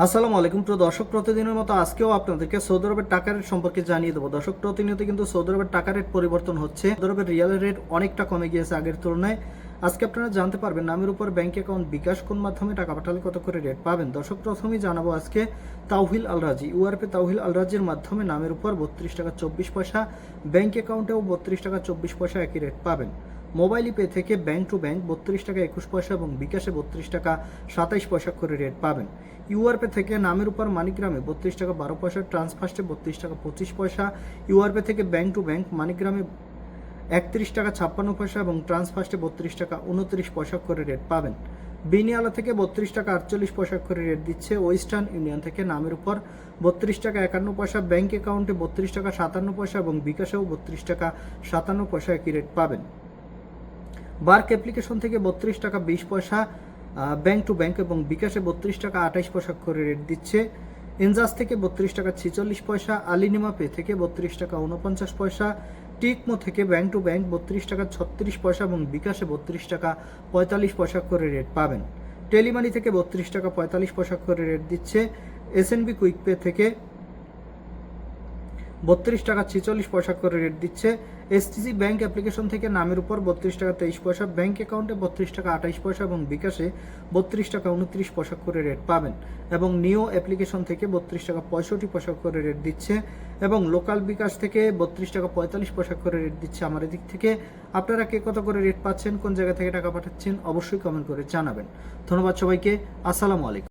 আসসালামু আলাইকুম প্রিয় দর্শক, প্রতিদিনের মতো আজকেও আপনাদেরকে সৌদি আরবের টাকা রেট সম্পর্কে জানিয়ে দেবো। দর্শক, প্রতিনিয়ত কিন্তু সৌদি আরবের টাকা রেট পরিবর্তন হচ্ছে। সৌদি আরবের রিয়াল রেট অনেকটা কমে গিয়েছে আগের তুলনায়। আজকে আপনারা জানতে পারবেন নামের উপর ব্যাংক অ্যাকাউন্ট বিকাশ কোন মাধ্যমে টাকা পাঠালে কত করে রেট পাবেন। দর্শক, প্রথমেই জানাবো আজকে তাওহিল আল রাজি ইউআরপি তাওহিল আল রাজির মাধ্যমে নামের উপর 32 টাকা 24 পয়সা, ব্যাংক অ্যাকাউন্টেও 32 টাকা 24 পয়সা একই রেট পাবেন। মোবাইল পে থেকে ব্যাংক টু ব্যাংক 32 টাকা 21 পয়সা এবং বিকাশে 32 টাকা 27 পয়সা করে রেট পাবেন। ইউআরপে থেকে নামের উপর মানিগ্রামে 32 টাকা 12 পয়সা, ট্রান্সফার্স্টে 32 টাকা 25 পয়সা, ইউআরপে থেকে ব্যাংক টু ব্যাংক মানিগ্রামে 31 টাকা 56 পয়সা এবং ট্রান্সফার্স্টে 32 টাকা 29 পয়সা করে রেট পাবেন। বিনিয়ালা থেকে 32 টাকা 48 পয়সা করে রেট দিচ্ছে। ওয়েস্টার্ন ইউনিয়ন থেকে নামের উপর 32 টাকা 51 পয়সা, ব্যাংক অ্যাকাউন্টে 32 টাকা 57 পয়সা এবং বিকাশেও 32 টাকা 57 পয়সা একই রেট পাবেন। বার্ক অ্যাপ্লিকেশন থেকে 32 টাকা 20 পয়সা, ব্যাংক টু ব্যাংক এবং বিকাশে 32 টাকা 28 পয়সা করে রেট দিচ্ছে। এনজাস থেকে 32 টাকা 46 পয়সা, আলিনিমা পে থেকে 32 টাকা 49 পয়সা, টিকমো থেকে ব্যাংক টু ব্যাংক 32 টাকা 36 পয়সা এবং বিকাশে 32 টাকা 45 পয়সা করে রেট পাবেন। টেলিমানি থেকে 32 টাকা 45 পয়সা করে রেট দিচ্ছে। এসএনবি কুইক পে থেকে 32 টাকা 46 পয়সা করে রেট দিচ্ছে। এসটিসি ব্যাংক অ্যাপ্লিকেশন থেকে নামের উপর 32 টাকা 23 পয়সা, ব্যাংক অ্যাকাউন্টে 32 টাকা 28 পয়সা এবং বিকাশে 32 টাকা 29 পয়সা করে রেট পাবেন। এবং নিও অ্যাপ্লিকেশন থেকে 32 টাকা 65 পয়সা করে রেট দিচ্ছে এবং লোকাল বিকাশ থেকে 32 টাকা 45 পয়সা করে রেট দিচ্ছে। আমার এদিক থেকে আপনারা কে কত করে রেট পাচ্ছেন, কোন জায়গা থেকে টাকা পাঠাচ্ছেন, অবশ্যই কমেন্ট করে জানাবেন। ধন্যবাদ সবাইকে। আসসালামু আলাইকুম।